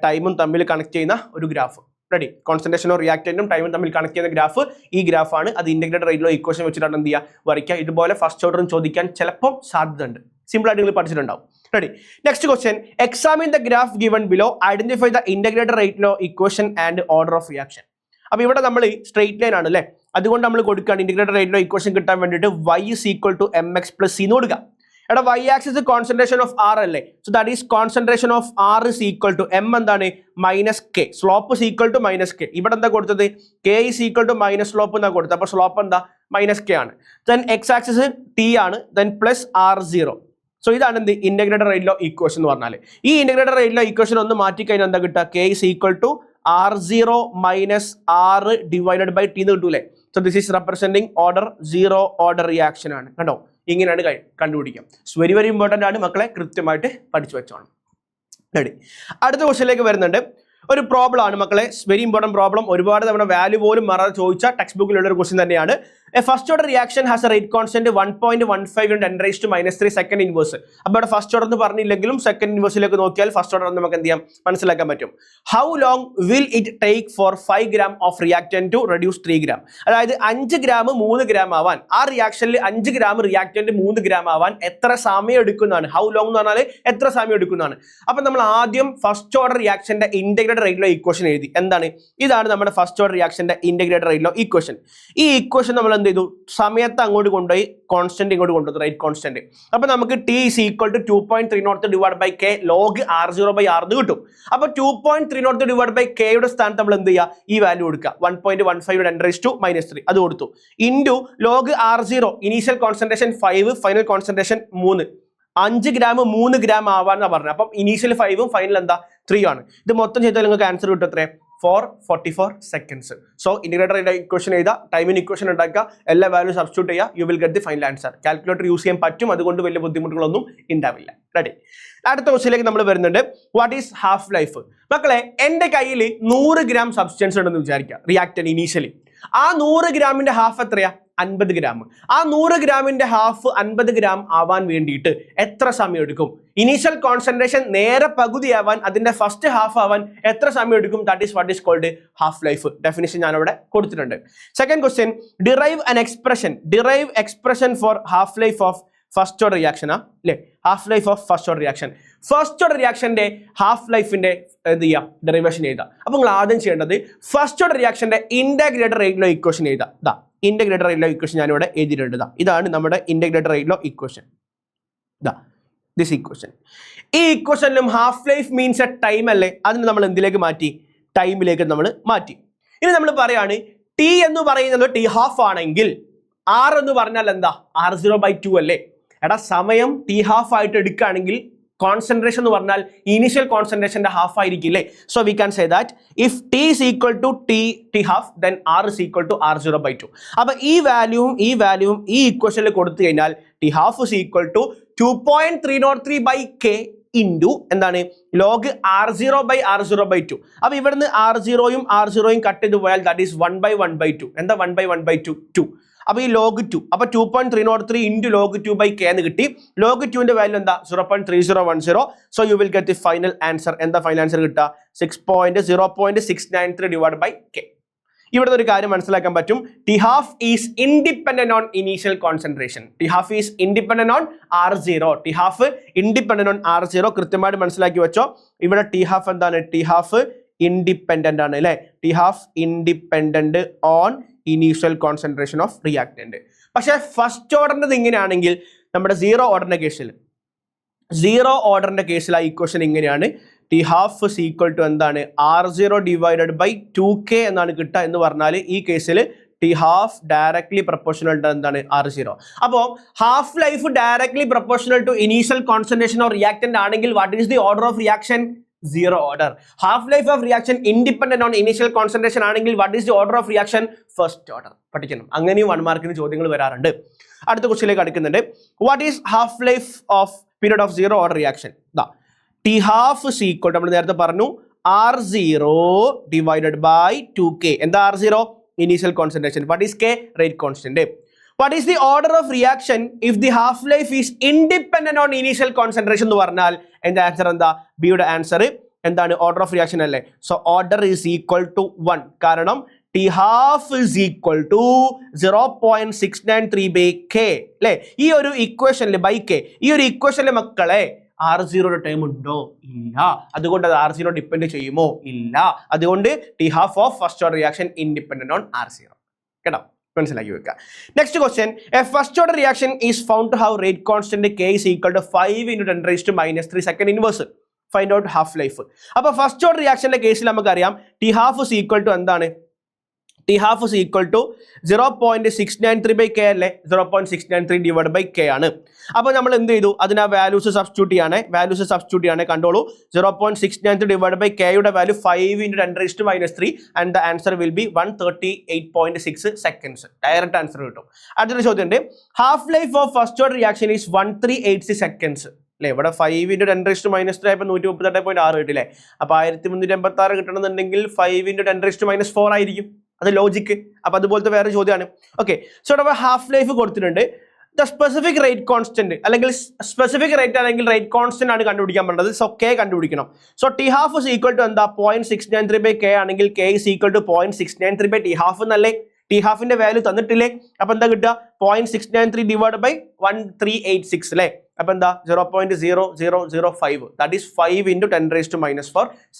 ടൈമും തമ്മിൽ കണക്ട് ചെയ്യുന്ന ഒരു ഗ്രാഫ്. റെഡി, കോൺസെൻട്രേഷനും റിയാക്റ്റന്റും ടൈമും തമ്മിൽ കണക്ട് ചെയ്യുന്ന ഗ്രാഫ് ഈ ഗ്രാഫാണ്. അത് ഇന്റഗ്രേറ്റഡ് റെയിലോ ഇക്വേഷൻ വെച്ചിട്ടാണ് എന്ത് ചെയ്യുക, വരയ്ക്കുക. ഇതുപോലെ ഫസ്റ്റ് ഓർഡറും ചോദിക്കാൻ ചിലപ്പോൾ സാധ്യതയുണ്ട്. സിമ്പിൾ ആയിട്ട് നിങ്ങൾ പഠിച്ചിട്ടുണ്ടാവും. Ready, next question. Examine the graph given below, identify the integrated rate equation and order of reaction. അപ്പോൾ ഇവിടെ നമ്മൾ സ്ട്രേറ്റ് ലൈൻ ആണ് അല്ലേ, അതുകൊണ്ട് നമ്മൾ കൊടുക്കുകയാണ് ഇന്റഗ്രേറ്റഡ് റേറ്റിലോ ഇക്വേഷൻ കിട്ടാൻ വേണ്ടിയിട്ട് y is equal to mx plus c എന്ന് കൊടുക്കുക. എടാ y axis concentration of r അല്ലേ, so that is concentration of r is equal to m എന്താണ്, minus K. Slope is equal to minus K. ഇവിടെ എന്താ കൊടുത്തത്, k is equal to minus slope എന്നാ കൊടുത്തത്. അപ്പോൾ സ്ലോപ്പ് എന്താ, മൈനസ് കെ ആണ്. ദെൻ x ആക്സിസ് t ആണ്, ദെൻ പ്ലസ് r0. സോ ഇതാണ് എന്ത് ഇന്റഗ്രേറ്റഡ് റേറ്റിലോ ഇക്വേഷൻ എന്ന് പറഞ്ഞാൽ. ഈ ഇന്റഗ്രേറ്റഡ് റേറ്റിലോ ഇക്വേഷൻ ഒന്ന് മാറ്റി കഴിഞ്ഞാൽ എന്താ കിട്ടുക, k is equal to r0 minus r divided by T എന്ന് കിട്ടൂലേ. So this is representing order zero order reaction ആണ്. കണ്ടോ, ഇങ്ങനെയാണ് കണ്ടുപിടിക്കാം. വെരി വെരി ഇമ്പോർട്ടൻ്റ് ആണ് മക്കളെ, കൃത്യമായിട്ട് പഠിച്ചു വെച്ചോണം. റെഡി, അടുത്ത ക്വസ്റ്റ്യനിലേക്ക് വരുന്നുണ്ട്. ഒരു പ്രോബ്ലം ആണ് മക്കളെ, വെരി ഇമ്പോർട്ടൻറ്റ് പ്രോബ്ലം. ഒരുപാട് തവണ വാല്യൂ പോലും മറന്ന് ചോദിച്ച ടെക്സ്റ്റ് ബുക്കിലുള്ള ഒരു ക്വസ്റ്റ്യൻ തന്നെയാണ്. A first order reaction has A rate constant 1.15 × 10⁻³ second inverse. അപ്പോൾ ഇവിടെ ഫസ്റ്റ് ഓർഡർ എന്ന് പറഞ്ഞില്ലെങ്കിലും സെക്കൻഡ് ഇൻവേഴ്സിലേക്ക് നോക്കിയാൽ ഫസ്റ്റ് ഓർഡർ നമുക്ക് എന്ത് ചെയ്യാം, മനസ്സിലാക്കാൻ പറ്റും. How long will it take for 5 gram of reactant to reduce 3 gram? അതായത് 5 gram 3 gram ആവാൻ, ആ റിയാക്ഷനിൽ 5 gram റിയാക്റ്റന്റ് 3 gram ആവാൻ എത്ര സമയം എടുക്കുന്നതാണ്. ഹൗ ലോങ് എന്ന് പറഞ്ഞാൽ എത്ര സമയം എടുക്കുന്നതാണ്. അപ്പം നമ്മൾ ആദ്യം ഫസ്റ്റ് ഓർഡർ റിയാക്ഷന്റെ ഇന്റഗ്രേറ്റഡ് റേറ്റിലോ ഇക്വേഷൻ എഴുതി. എന്താണ്, ഇതാണ് നമ്മുടെ ഫസ്റ്റ് ഓർഡർ റിയാക്ഷന്റെ ഇന്റഗ്രേറ്റഡ് റേറ്റിലോ ഇക്വേഷൻ. ഈ ഇക്വേഷൻ നമ്മൾ എന്ത് ചെയ്തു, സമയത്ത് അങ്ങോട്ട് കൊണ്ടുപോയി കോൺസ്റ്റന്റ് ഇങ്ങോട്ട് കൊണ്ടുവന്നു, റേറ്റ് കോൺസ്റ്റന്റ്. അപ്പൊ നമുക്ക് t is equal to 2.303 divided by k log r0 by r കിട്ടും. അപ്പൊ 2.303 divided by k യുടെ സ്ഥാനത്ത് നമ്മൾ എന്ത് ചെയ്യുക, ഈ വാല്യൂ കൊടുക്കുക, 1.15 × 10⁻³ അത് കൊടുത്തു, into log r0 initial concentration 5, final concentration 3. 5 gram 3 gram ആവാന്നാണ് പറഞ്ഞത്. അപ്പം ഇനീഷ്യൽ 5 ഫൈനൽ എന്താ 3 ആണ്. ഇത് മൊത്തം ചെയ്താൽ നിങ്ങൾക്ക് ആൻസർ കിട്ടും എത്രേ, 444 seconds. സോ ഇന്റഗ്രേറ്റഡ് ഇക്വേഷൻ എഴുതുക, ടൈമിന് ഇക്വേഷൻ ഉണ്ടാക്കുക, എല്ലാ വാല്യൂ സബ്സ്റ്റിറ്റ്യൂട്ട് ചെയ്യുക, U will get the final answer. Calculator use ചെയ്യാൻ പറ്റും, അതുകൊണ്ട് വലിയ ബുദ്ധിമുട്ടുകളൊന്നും ഉണ്ടാവില്ല. റെഡി, അടുത്ത ക്വസ്റ്റ്യനിലേക്ക് നമ്മൾ വരുന്നുണ്ട്. What is half life? മക്കളെ, എൻ്റെ കയ്യിൽ 100 gram സബ്സ്റ്റൻസ് ഉണ്ടെന്ന് വിചാരിക്കുക, റിയാക്റ്റന്റ് ഇനീഷ്യലി. ആ 100 ഗ്രാമിന്റെ ഹാഫ് എത്രയാ, 50 gram. ആ 100 ഗ്രാമിന്റെ ഹാഫ് 50 gram ആവാൻ വേണ്ടിയിട്ട് എത്ര സമയം എടുക്കും? ഇനീഷ്യൽ കോൺസെൻട്രേഷൻ നേരെ പകുതിയാവാൻ, അതിന്റെ ഫസ്റ്റ് ഹാഫ് ആവാൻ എത്ര സമയം എടുക്കും? That is what is called half life. Definition ഞാൻ അവിടെ കൊടുത്തിട്ടുണ്ട്. Second question, derive expression for half life of first order reaction. അല്ലേ, half life of first order reaction. First order റിയാക്ഷന്റെ ഹാഫ് ലൈഫിന്റെ എന്ത് ചെയ്യാം, ഡെറിവേഷൻ എഴുതാം. അപ്പൊ നിങ്ങൾ ആദ്യം ചെയ്യേണ്ടത് ഫസ്റ്റ് ഓർഡർ റിയാക്ഷന്റെ ഇന്റഗ്രേറ്റഡ് റേറ്റിലോ ഇക്വേഷൻ എഴുതാം. ദാ ഇന്റഗ്രേറ്റഡ് റേറ്റിലോ ഇക്വേഷൻ ഞാനിവിടെ എഴുതിയിട്ടുണ്ട്. ഇതാണ് നമ്മുടെ ഇന്റഗ്രേറ്റഡ് റേറ്റിലോ ഇക്വേഷൻ. ദാ ദിസ് ഇക്വേഷൻ. ഈ ഇക്വേഷനിലും half life means A time അല്ലേ, അതിന് നമ്മൾ എന്തിലേക്ക് മാറ്റി, ടൈമിലേക്ക് നമ്മൾ മാറ്റി. ഇനി നമ്മൾ പറയാണ് ടി എന്ന് പറയുന്നത് ടി ഹാഫ് ആണെങ്കിൽ ആർ എന്ന് പറഞ്ഞാൽ എന്താ, r0/2 അല്ലേ. എടാ, സമയം ടി ഹാഫ് ആയിട്ട് എടുക്കുകയാണെങ്കിൽ കോൺസെൻട്രേഷൻ എന്ന് പറഞ്ഞാൽ ഇനീഷ്യൽ കോൺസെൻട്രേഷന്റെ ഹാഫ് ആയിരിക്കില്ലേ. So we can say that if T is equal to T half then R is equal to r0/2. അപ്പൊ ഈ വാല്യൂവും ഈ ഇക്വേഷനിൽ കൊടുത്തു കഴിഞ്ഞാൽ T half is equal to 2.303/k into എന്താണ്, ലോഗ് r0/r0/2. അപ്പൊ ഇവിടുന്ന് r0യും കട്ട് ചെയ്ത് പോയാൽ ദാറ്റ് ഈസ് 1/1/2. എന്താ 1/1/2? 2. അപ്പോൾ ഈ ലോഗ് 2 അപ്പോൾ 2.303 ഇൻറ്റു ലോഗ് 2/k എന്ന് കിട്ടി. ലോഗ് 2ന്റെ വാല്യൂ എന്താ 0.3010. So you will get the final answer. എന്താ ഫൈനൽ ആൻസർ കിട്ടുക 0.693 ഡിവൈഡ് ബൈ k. ഇവിടെ ഒരു കാര്യം മനസ്സിലാക്കാൻ പറ്റും. T half is independent on initial concentration. T half is independent on R0. T half independent on R0 കൃത്യമായിട്ട് മനസ്സിലാക്കി വെച്ചോ. ഇവിടെ ടി ഹാഫ് എന്താണ്? ടി ഹാഫ് ഇൻഡിപെൻഡന്റ് ആണ് അല്ലെ. T half independent on initial concentration of reactant. പക്ഷെ first ഓർഡറിന്റെ ഇങ്ങനെയാണെങ്കിൽ നമ്മുടെ സീറോ ഓർഡറിന്റെ കേസിൽ ആ ഇക്വേഷൻ ഇങ്ങനെയാണ്. T half is equal to എന്താണ് R0 ഡിവൈഡഡ് ബൈ 2k എന്നാണ് കിട്ടുക. എന്ന് പറഞ്ഞാൽ ഈ കേസിൽ T half directly proportional to എന്താണ് R0. അപ്പോൾ half life directly proportional to initial concentration of reactant ആണെങ്കിൽ what is the order of reaction? Zero order. Half life of reaction independent on initial concentration ആണെങ്കിൽ what is the order of reaction? First order. പഠിക്കണം. അങ്ങനെയും 1 മാർക്കിന് ചോദ്യങ്ങൾ വരാറുണ്ട്. അടുത്ത ക്വസ്റ്റ്യനിലേക്ക് അടുക്കുന്നുണ്ട്. What is half life of period of zero order reaction? T half is equal നമ്മൾ നേരത്തെ പറഞ്ഞു R0 ഡിവൈഡഡ് ബൈ 2k. എന്താ R0? Initial concentration. What is k? Rate constant. What is the order of reaction if the half life is independent on initial concentration എന്ന് പറഞ്ഞാൽ എന്റെ answer എന്താ? ബിയുടെ answer എന്താണ്? ഓർഡർ ഓഫ് റിയാക്ഷൻ അല്ലേ. So order is equal to 1. കാരണം T half is equal to 0.693/k അല്ലേ. ഈ ഒരു ഇക്വേഷനിൽ ബൈ k, ഈ ഒരു ഇക്വേഷനിലെ മക്കളെ R0 ടൈം ഉണ്ടോ? ഇല്ല. അതുകൊണ്ട് അത് R0 ഡിപ്പെൻഡ് ചെയ്യുമോ? ഇല്ല. അതുകൊണ്ട് T half of first order reaction independent on R0. കേട്ടോ, മനസ്സിലാക്കി വെക്കുക. Next question. A first order reaction is found to have rate constant k is equal to 5 × 10⁻³ second inverse. Find out half life. അപ്പോൾ first order റിയാക്ഷന്റെ കേസിൽ നമുക്കറിയാം T half is equal to എന്താണ്? T half is equal to 0.693/k അല്ലേ. 0.693 divide by k ആണ്. അപ്പോൾ നമ്മൾ എന്ത് ചെയ്തു? അതിന് വാല്യൂസ് സബ്സ്റ്റിറ്റ്യൂട്ട് ചെയ്യാണ്. കണ്ടോളൂ. 0.693 ഡിവൈഡ് ബൈ k യുടെ value 5 × 10⁻³ and the answer will B 138.6 seconds. Direct answer കിട്ടും. അടുത്തൊരു ചോദ്യം ഉണ്ട്. Half life of first order reaction is 1386 seconds അല്ലേ. ഇവിടെ 5 × 10⁻³ ആയപ്പോൾ 138.6 കിട്ടില്ലേ. അപ്പോൾ 1386 കിട്ടണമെന്നുണ്ടെങ്കിൽ 5 × 10⁻⁴ ആയിരിക്കും. അത് ലോജിക്ക്. അപ്പൊ അതുപോലത്തെ വേറെ ചോദ്യമാണ്. ഓക്കെ, സോ അവിടെ ഹാഫ് ലൈഫ് കൊടുത്തിട്ടുണ്ട്. ദ സ്പെസിഫിക് റേറ്റ് കോൺസ്റ്റന്റ് അല്ലെങ്കിൽ സ്പെസിഫിക് റേറ്റ് അല്ലെങ്കിൽ റേറ്റ് കോൺസ്റ്റന്റ് ആണ് കണ്ടുപിടിക്കാൻ പറ്റുന്നത്. സോ k കണ്ടുപിടിക്കണം. So T half is equal to എന്താ? 0.693/k ആണെങ്കിൽ k is equal to 0.693/t half എന്നല്ലേ. ടി ഹാഫിന്റെ വാല്യൂ തന്നിട്ടില്ലേ. അപ്പൊ എന്താ കിട്ടുക? 0.693 ഡിവൈഡ് ബൈ 1386 അല്ലേ. അപ്പൊ എന്താ? 0.0005. That is 5 × 10⁻⁴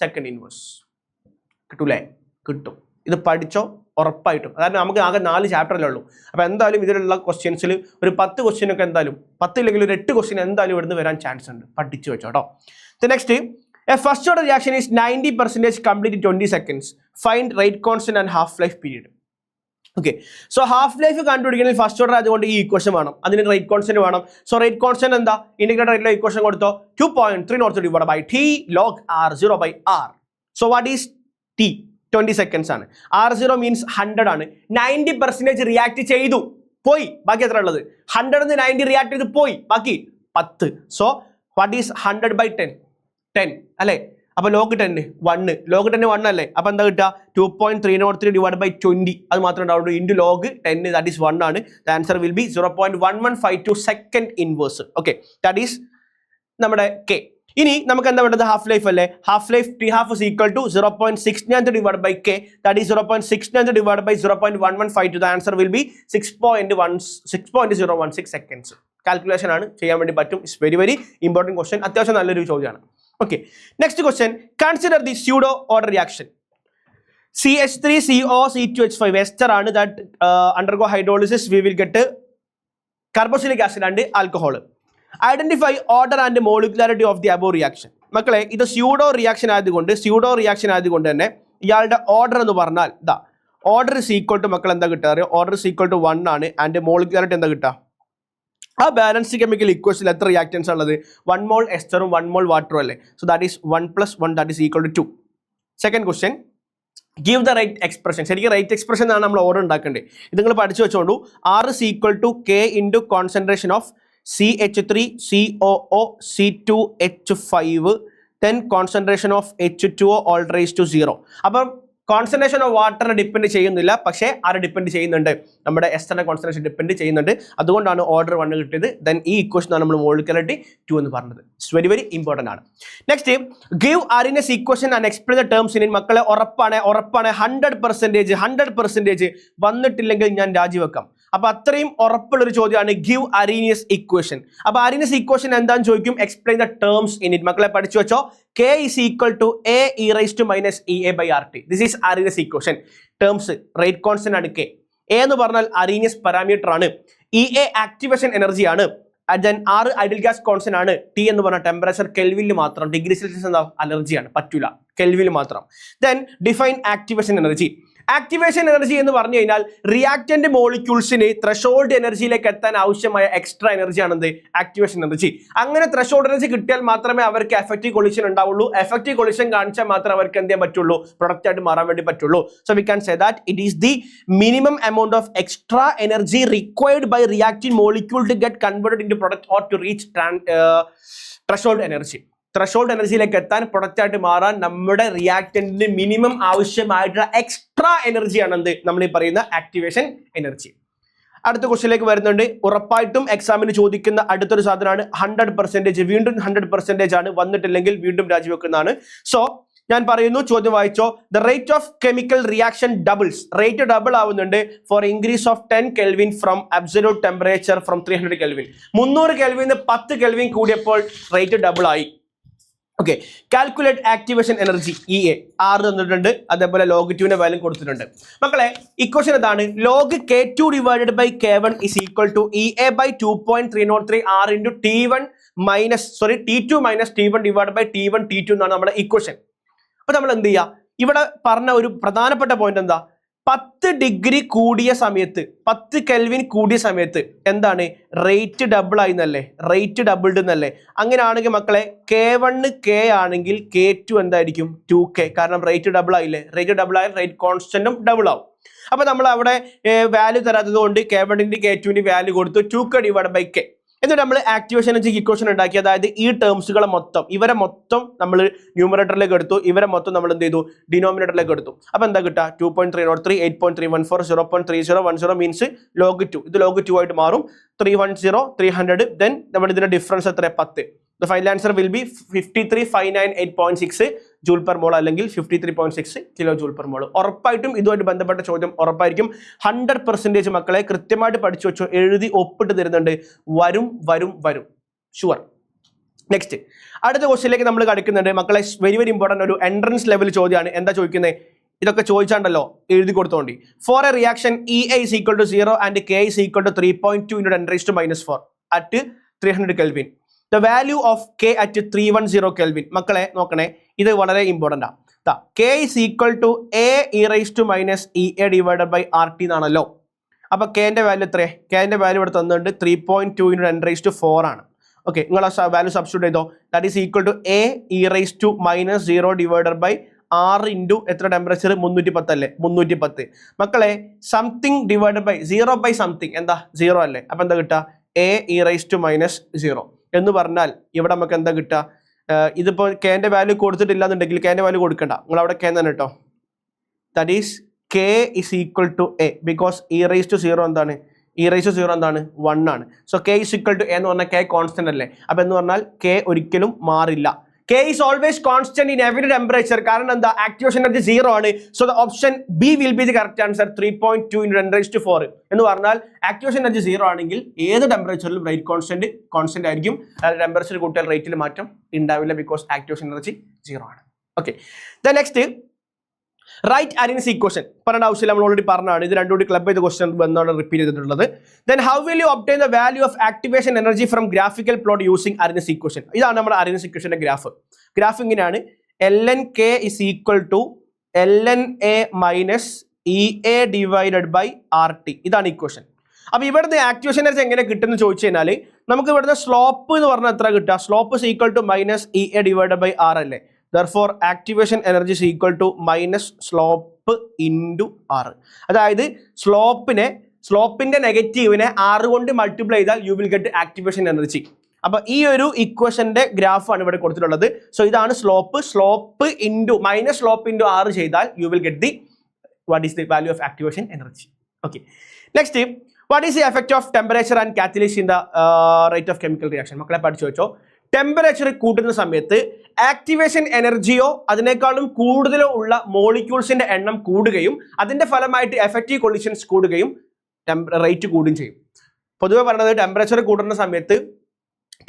second inverse. കിട്ടൂലേ? കിട്ടും. ഇത് പഠിച്ചോ ഉറപ്പായിട്ടും. അതായത് നമുക്ക് ആകെ 4 ചാപ്റ്ററല്ലേ ഉള്ളൂ. അപ്പോൾ എന്തായാലും ഇതിലുള്ള ക്വസ്റ്റ്യൻസിൽ ഒരു 10 ക്വസ്റ്റ്യനൊക്കെ എന്തായാലും 10 ഇല്ലെങ്കിൽ ഒരു 8 ക്വസ്റ്റ്യൻ എന്തായാലും ഇവിടുന്ന് വരാൻ ചാൻസ് ഉണ്ട്. പഠിച്ചു വെച്ചോ കേട്ടോ. Next, a first order reaction is 90% complete in 20 seconds. Find rate constant and half life period. Okay, so half life കണ്ടുപിടിക്കണമെങ്കിൽ ഫസ്റ്റ് ഓർഡർ അതുകൊണ്ട് ഈ ഇക്വേഷൻ വേണം. അതിന് റേറ്റ് കോൺസ്റ്റന്റ് വേണം. സോ റേറ്റ് കോൺസ്റ്റന്റ് എന്താ? ഇൻഡിക്കേറ്റർ റേറ്റിലെ ഇക്വേഷൻ കൊടുത്തോ. 2.303 divide by t log R0/r. So what is t? 20 seconds ആണ്. R0 മീൻസ് 100 ആണ്. 90% റിയാക്ട് ചെയ്തു പോയി. ബാക്കി എത്ര ഉള്ളത്? 100 90 റിയാക്ട് ചെയ്ത് പോയി. ബാക്കി 10. സോ വാട്ട് ഈസ് 100/10 അല്ലേ. അപ്പൊ ലോഗ് 10 1, ലോഗ് 10 1 അല്ലേ. അപ്പൊ എന്താ കിട്ടുക? 2.303 ഡിവൈഡ് ബൈ 20. അത് മാത്രമേ ഉണ്ടാവുള്ളൂ. ഇൻറ്റു ലോഗ് 10 ദാറ്റ് ഈസ് 1 ആണ്. The answer will be 0.1152 second inverse. Okay, that is നമ്മുടെ k. ഇനി നമുക്ക് എന്താ വേണ്ടത്? ഹാഫ് ലൈഫ് അല്ലേ. Half life T half is equal to 0.693 divide by k. That is 0.693 divide by 0.1152. The answer will be 6.016 seconds. Calculation ആണ്, ചെയ്യാൻ വേണ്ടി പറ്റും. It's very very important question. അത്യാവശ്യം നല്ലൊരു ചോദ്യമാണ്. Okay, next question. Consider the pseudo order reaction. CH3CO C2H5 ester ആണ്. That undergo hydrolysis we will get carboxylic acid and alcohol. Identify order and molecularity of the above reaction. മക്കളെ, ഇത് pseudo reaction ആയതുകൊണ്ട് തന്നെ ഇയാളുടെ order എന്ന് പറഞ്ഞാൽ ഇതാ. Order is equal to മക്കൾ എന്താ കിട്ടുക? ഓർഡർ ഇസ് ഈക്വൽ ടു 1 ആണ്. ആൻഡ് മോളിക്കുലാരിറ്റി എന്താ കിട്ടുക? ആ ബാലൻസ്ഡ് കെമിക്കൽ ഇക്വേഷനിൽ എത്ര റിയാക്റ്റൻസ് ഉള്ളത്? 1 mol എസ്റ്ററും 1 mol വാട്ടറും അല്ലേ. So that is 1 + 1 that is equal to 2. Second question, give the right expression. ശരിക്കും റൈറ്റ് എക്സ്പ്രഷൻ ആണ് നമ്മൾ ഓർഡർ ഉണ്ടാക്കേണ്ടത്. ഇത് നിങ്ങൾ പഠിച്ചു വെച്ചോണ്ടു. R is equal to k into concentration of CH3COO C2H5 then concentration of H2O all raised to 0. അപ്പം concentration of വാട്ടറിനെ depend ചെയ്യുന്നില്ല, പക്ഷേ ആരെ ഡിപ്പെൻഡ് ചെയ്യുന്നുണ്ട്, നമ്മുടെ എസ്റ്ററിന്റെ കോൺസെൻട്രേഷൻ ഡിപ്പെൻഡ് ചെയ്യുന്നുണ്ട്. അതുകൊണ്ടാണ് ഓർഡർ 1 കിട്ടിയത്. ദെൻ ഈ ഇക്വേഷൻ ആണ് നമ്മൾ മോളിക്കുലാരിറ്റി 2 എന്ന് പറഞ്ഞത്. ഇറ്റ്സ് വെരി വെരി ഇമ്പോർട്ടന്റ് ആണ്. Next, give Arrhenius equation and explain the terms in. മക്കളെ ഉറപ്പാണ് 100% വന്നിട്ടില്ലെങ്കിൽ ഞാൻ രാജിവെക്കാം. അപ്പൊ അത്രയും ഉറപ്പുള്ള ഒരു ചോദ്യമാണ് ഗിവ് അരീനിയസ് ഇക്വേഷൻ. അപ്പൊ അരീനിയസ് ഇക്വേഷൻ എന്താന്ന് ചോദിക്കും, explain the terms in it. മക്കളെ പഠിച്ചു വെച്ചോ, K is equal to A e raised to minus EA by RT. This is Arrhenius equation. Terms rate constant ആണ് K. A എന്ന് പറഞ്ഞാൽ Arrhenius parameter ആണ്. EA activation energy ആണ്. Then R ideal gas constant ആണ്. T എന്ന് പറഞ്ഞാൽ temperature കെൽവിനിൽ മാത്രം, degree Celsius എന്താ അലർജിയാണ്, പറ്റൂല, കെൽവിനിൽ മാത്രം. Then define activation energy. Activation energy എന്ന് പറഞ്ഞു കഴിഞ്ഞാൽ റിയാക്ടന്റ് മോളിക്യൂൾസിന് ത്രഷോൾഡ് എനർജിയിലേക്ക് എത്താൻ ആവശ്യമായ എക്സ്ട്രാ എനർജിയാണ് എന്ത്, ആക്ടിവേഷൻ എനർജി. അങ്ങനെ ത്രഷോൾഡ് എനർജി കിട്ടിയാൽ മാത്രമേ അവർക്ക് എഫക്റ്റീവ് കൊളിഷൻ ഉണ്ടാവുള്ളൂ. എഫക്റ്റീവ് കൊളിഷൻ കാണിച്ചാൽ മാത്രമേ അവർക്ക് എന്ത് ചെയ്യാൻ പറ്റുള്ളൂ, പ്രൊഡക്റ്റ് ആയിട്ട് മാറാൻ വേണ്ടി പറ്റുള്ളൂ. So we can say that it is the minimum amount of extra energy required by reacting molecule to get converted into product or to reach threshold energy. Threshold എനർജിയിലേക്ക് എത്താൻ, പ്രൊഡക്റ്റ് ആയിട്ട് മാറാൻ നമ്മുടെ റിയാക്ടന്റിന് minimum ആവശ്യമായിട്ടുള്ള extra എനർജിയാണ് എന്ത്, നമ്മൾ ഈ പറയുന്ന ആക്ടിവേഷൻ എനർജി. അടുത്ത ക്വസ്റ്റ്യനിലേക്ക് വരുന്നുണ്ട്. ഉറപ്പായിട്ടും എക്സാമിന് ചോദിക്കുന്ന അടുത്തൊരു സാധനമാണ് 100%. വീണ്ടും 100% ആണ്, വന്നിട്ടില്ലെങ്കിൽ വീണ്ടും രാജിവെക്കുന്നതാണ്. സോ ഞാൻ പറയുന്നു, ചോദ്യം വായിച്ചോ. The rate of chemical reaction doubles. Rate double ആവുന്നുണ്ട് for increase of 10 kelvin from absolute temperature from 300 kelvin. 300 കെൽവിന് 10 കെൽവിൻ കൂടിയപ്പോൾ റേറ്റ് ഡബിൾ ആയി. Okay, calculate activation energy EA 6 തന്നിട്ടുണ്ട്. അതേപോലെ log 2ന്റെ വാല്യൂ കൊടുത്തിട്ടുണ്ട്. മക്കളെ ഇക്വേഷൻ എന്താണ്, log K2 divided by K1 is equal to EA by 2.303 R into T2 minus T1 divide by T1 T2 എന്നാണ് നമ്മുടെ ഇക്വേഷൻ. അപ്പൊ നമ്മൾ എന്ത് ചെയ്യുക, ഇവിടെ പറഞ്ഞ ഒരു പ്രധാനപ്പെട്ട പോയിന്റ് എന്താ, 10 ഡിഗ്രി കൂടിയ സമയത്ത്, 10 കെൽവിൻ കൂടിയ സമയത്ത് എന്താണ്, റേറ്റ് ഡബിൾ ആയി എന്നല്ലേ, റേറ്റ് ഡബിൾഡ് എന്നല്ലേ. അങ്ങനെയാണെങ്കിൽ മക്കളെ K1 K ആണെങ്കിൽ K2 എന്തായിരിക്കും 2K, കാരണം റേറ്റ് ഡബിൾ ആയില്ലേ. റേറ്റ് ഡബിൾ ആയാൽ റേറ്റ് കോൺസ്റ്റന്റും ഡബിൾ ആവും. അപ്പൊ നമ്മൾ അവിടെ വാല്യൂ തരാത്തത് കൊണ്ട് K1 K2 വാല്യൂ കൊടുത്തു 2K ഡിവൈഡ് ബൈ K. എന്നിട്ട് നമ്മൾ ആക്ടിവേഷൻ എനർജി ഇക്വേഷൻ ഉണ്ടാക്കി. അതായത് ഈ ടേംസുകളെ മൊത്തം, ഇവരെ മൊത്തം നമ്മൾ ന്യൂമറേറ്ററിലേക്ക് എടുത്തു, ഇവരെ മൊത്തം നമ്മൾ എന്ത് ചെയ്തു, ഡിനോമിനേറ്ററിലേക്ക് എടുത്തു. അപ്പൊ എന്താ കിട്ടുക, 2.303 8.314 0.3010 മീൻസ് log 2. ഇത് log 2 ആയിട്ട് മാറും. 310 300. ദെൻ നമ്മൾ ഇതിന്റെ ഡിഫറൻസ് എത്ര, 10. The final answer will be 53,598.6 joule per mole അല്ലെങ്കിൽ 53.6 കിലോ ജൂൾ പെർ മോൾ. ഉറപ്പായിട്ടും ഇതുമായിട്ട് ബന്ധപ്പെട്ട ചോദ്യം ഉറപ്പായിരിക്കും. 100% മക്കളെ കൃത്യമായിട്ട് പഠിച്ചു വെച്ചോ, എഴുതി ഒപ്പിട്ട് തരുന്നുണ്ട്. വരും വരും വരും ഷുവർ. നെക്സ്റ്റ് അടുത്ത ക്വസ്റ്റ്യനിലേക്ക് നമ്മൾ കടക്കുന്നുണ്ട്. മക്കളെ വെരി വെരി ഇമ്പോർട്ടൻ്റ് ഒരു എൻട്രൻസ് ലെവൽ ചോദ്യമാണ്. എന്താ ചോദിക്കുന്നത്, ഇതൊക്കെ ചോദിച്ചാണ്ടല്ലോ എഴുതി കൊടുത്തോണ്ടി. For a reaction EA is equal to 0 and K is equal to 3.2 into 10 raised to -4 at 300 Kelvin. The value of K at 310 Kelvin. മക്കളെ നോക്കണേ, ഇത് വളരെ ഇമ്പോർട്ടൻ്റ് ആണ്. K is equal to A e raised to minus EA divided by RT എന്നാണല്ലോ. അപ്പൊ Kന്റെ value എത്രേ, Kന്റെ value ഇവിടെ തന്നിട്ടുണ്ട് 3.2 into 10 raised to 4 ആണ്. ഓക്കെ, നിങ്ങൾ ആ വാല്യൂ സബ്സ്റ്റിറ്റ്യൂട്ട് ചെയ്തോ. That is equal to A e raised to -0 divided by R into എത്ര ടെമ്പറേച്ചർ, 310 അല്ലേ, 310. മക്കളെ something divided by 0 by something എന്താ 0 അല്ലേ. അപ്പൊ എന്താ കിട്ടുക, A e raised to -0 എന്ന് പറഞ്ഞാൽ ഇവിടെ നമുക്ക് എന്താ കിട്ടുക, ഇതിപ്പോൾ Kന്റെ വാല്യൂ കൊടുത്തിട്ടില്ല എന്നുണ്ടെങ്കിൽ Kന്റെ വാല്യൂ കൊടുക്കണ്ട, നിങ്ങൾ അവിടെ K തന്നെ കേട്ടോ. That is K is equal to A because E raised to 0 എന്താണ്, E raised to 0 എന്താണ് 1 ആണ്. So K is equal to A എന്ന് പറഞ്ഞാൽ K കോൺസ്റ്റന്റ് അല്ലേ. അപ്പൊ എന്ന് പറഞ്ഞാൽ K ഒരിക്കലും മാറില്ല. K is always constant in every temperature. കാരണം എന്താ, ആക്ടിവേഷൻ എനർജി 0 ആണ്. So the option B will be the correct answer. 3.2 into 10 raised to 4 എന്ന് പറഞ്ഞാൽ ആക്ടിവേഷൻ എനർജി 0 ആണെങ്കിൽ ഏത് ടെമ്പറേച്ചറിലും റേറ്റ് കോൺസ്റ്റന്റ് ആയിരിക്കും. ടെമ്പറേച്ചർ കൂട്ടിയാൽ റേറ്റിൽ മാറ്റം ഉണ്ടാവില്ല, ബിക്കോസ് ആക്ടിവേഷൻ എനർജി 0 ആണ്. Okay, the next write Arrhenius equation. പറയേണ്ട ആവശ്യമില്ല, നമ്മൾ ഓൾറെഡി പറഞ്ഞാണ്. ഇത് രണ്ടുകൂടി ക്ലബ് ചെയ്ത ക്വസ്റ്റൻ എന്നാണ് റിപ്പീറ്റ് ചെയ്തിട്ടുള്ളത്. Then how will you obtain the value of activation energy from graphical plot using Arrhenius equation. ഇതാണ് നമ്മുടെ അരീനസ് ഇക്വേഷന്റെ ഗ്രാഫ്. ഗ്രാഫ് ഇങ്ങനെയാണ്, ln K is equal to ln A minus EA divided by RT. ഇതാണ് equation. അപ്പൊ ഇവിടുത്തെ activation energy എങ്ങനെ കിട്ടുമെന്ന് ചോദിച്ചു കഴിഞ്ഞാൽ നമുക്ക് ഇവിടുത്തെ സ്ലോപ്പ് എന്ന് പറഞ്ഞാൽ എത്ര കിട്ടുക, slope is equal to minus EA divided by R അല്ലേ. Therefore, activation energy is equal to minus slope into R. അതായത് സ്ലോപ്പിന്റെ നെഗറ്റീവിനെ R കൊണ്ട് മൾട്ടിപ്ലൈ ചെയ്താൽ U will get activation energy. അപ്പൊ ഈ ഒരു ഇക്വേഷന്റെ ഗ്രാഫാണ് ഇവിടെ കൊടുത്തിട്ടുള്ളത്. സോ ഇതാണ് slope into minus slope into r ചെയ്താൽ U will get the what is the value of activation energy. Okay, next what is the effect of temperature and catalyst in the rate of chemical reaction? മക്കളെ പഠിച്ചു വെച്ചോ. Temperature കൂട്ടുന്ന സമയത്ത് activation എനർജിയോ അതിനേക്കാളും കൂടുതലോ ഉള്ള മോളിക്യൂൾസിന്റെ എണ്ണം കൂടുകയും അതിന്റെ ഫലമായിട്ട് എഫക്റ്റീവ് കൊളിഷൻസ് കൂടുകയും റേറ്റ് കൂടുകയും ചെയ്യും. പൊതുവെ പറയുന്നത് ടെമ്പറേച്ചർ കൂടുന്ന സമയത്ത്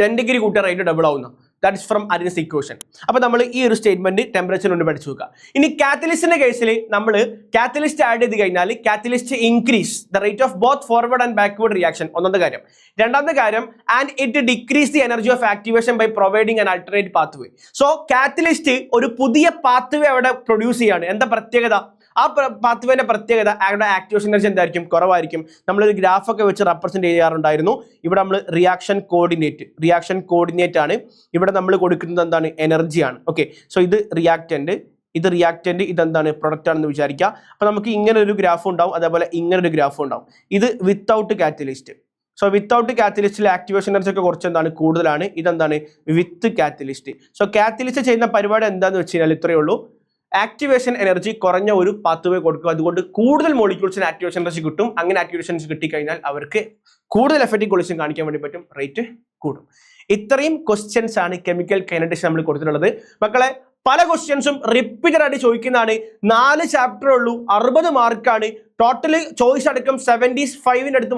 10 ഡിഗ്രി കൂട്ടിയ റേറ്റ് ഡബിൾ ആവുന്ന. That is from Arrhenius equation. അപ്പൊ നമ്മൾ ഈ ഒരു സ്റ്റേറ്റ്മെന്റ് ടെമ്പറേച്ചർ കൊണ്ട് പഠിച്ചു വെക്കുക. ഇനി കാറ്റലിസ്റ്റിന്റെ കേസിൽ നമ്മൾ കാറ്റലിസ്റ്റ് ആഡ് ചെയ്ത് കഴിഞ്ഞാൽ catalyst increase the rate of both forward and backward reaction. ഒന്നാമത്തെ കാര്യം. രണ്ടാമത്തെ കാര്യം, and it decrease the energy of activation by providing an alternate pathway. So catalyst ഒരു പുതിയ പാത്വേ അവിടെ പ്രൊഡ്യൂസ് ചെയ്യാണ്. എന്താ പ്രത്യേകത? ആ പാത്വേന്റെ പ്രത്യേകത അവിടെ ആക്ടിവേഷൻ എനർജി എന്തായിരിക്കും? കുറവായിരിക്കും. നമ്മളൊരു ഗ്രാഫൊക്കെ വെച്ച് റെപ്രസെന്റ് ചെയ്യാറുണ്ടായിരുന്നു. ഇവിടെ നമ്മൾ റിയാക്ഷൻ കോർഡിനേറ്റ് ആണ്. ഇവിടെ നമ്മൾ കൊടുക്കുന്നത് എന്താണ്? എനർജിയാണ്. ഓക്കെ, സോ ഇത് റിയാക്റ്റന്റ്, ഇതെന്താണ്? പ്രൊഡക്റ്റ് ആണെന്ന് വിചാരിക്കുക. അപ്പൊ നമുക്ക് ഇങ്ങനെ ഒരു ഗ്രാഫ് ഉണ്ടാവും, അതേപോലെ ഇങ്ങനെ ഒരു ഗ്രാഫ് ഉണ്ടാവും. ഇത് വിത്തൗട്ട് കാറ്റലിസ്റ്റ്. സോ വിത്തൗട്ട് കാറ്റലിസ്റ്റിൽ ആക്ടിവേഷൻ എനർജി ഒക്കെ കുറച്ച് എന്താണ്? കൂടുതലാണ്. ഇതെന്താണ്? വിത്ത് കാറ്റലിസ്റ്റ്. സോ കാറ്റലിസ്റ്റ് ചെയ്യുന്ന പരിപാടി എന്താന്ന് വെച്ച് കഴിഞ്ഞാൽ ഇത്രയേ ഉള്ളൂ. ആക്ടിവേഷൻ എനർജി കുറഞ്ഞ ഒരു പാത്വേ കൊടുക്കും. അതുകൊണ്ട് കൂടുതൽ മോളിക്യൂൾസിന് ആക്ടിവേഷൻ എനർജി കിട്ടും. അങ്ങനെ ആക്ടിവേഷൻ എനർജി കിട്ടിക്കഴിഞ്ഞാൽ അവർക്ക് കൂടുതൽ എഫക്റ്റീവ് കൊളിഷൻ കാണിക്കാൻ വേണ്ടി പറ്റും, റേറ്റ് കൂടും. ഇത്രയും ക്വസ്റ്റ്യൻസ് ആണ് കെമിക്കൽ കൈനറ്റിക്സ് നമ്മൾ കൊടുത്തിട്ടുള്ളത്. മക്കളെ പല ക്വസ്റ്റ്യൻസും റിപ്പീറ്റഡ് ആയിട്ട് ചോദിക്കുന്നതാണ്. 4 ചാപ്റ്റർ ഉള്ളൂ, 60 മാർക്കാണ്. ടോട്ടൽ ചോയ്സ് അടക്കം 75 അടുത്ത്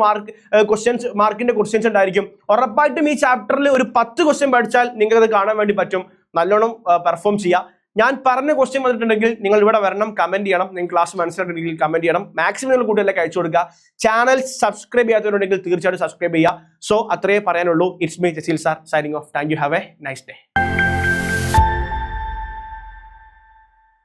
മാർക്കിന്റെ ക്വസ്റ്റ്യൻസ് ഉണ്ടായിരിക്കും. ഉറപ്പായിട്ടും ഈ ചാപ്റ്ററിൽ ഒരു 10 ക്വസ്റ്റ്യൻ പഠിച്ചാൽ നിങ്ങൾക്ക് അത് കാണാൻ വേണ്ടി പറ്റും. നല്ലോണം പെർഫോം ചെയ്യുക. ഞാൻ പറഞ്ഞ ക്വസ്റ്റ്യൻ വന്നിട്ടുണ്ടെങ്കിൽ നിങ്ങൾ ഇവിടെ വരണം, കമന്റ് ചെയ്യണം. നിങ്ങൾ ക്ലാസ് മനസ്സിലായിട്ടുണ്ടെങ്കിൽ കമന്റ് ചെയ്യണം. മാക്സിമം നിങ്ങൾ കൂടുതലൊക്കെ അയച്ചു കൊടുക്കുക. ചാനൽ സബ്സ്ക്രൈബ് ചെയ്യാത്തവരുണ്ടെങ്കിൽ തീർച്ചയായിട്ടും സബ്സ്ക്രൈബ് ചെയ്യുക. സോ അത്രയേ പറയാനുള്ളൂ. It's me Jaseel sir signing off. Thank you. Have A nice day.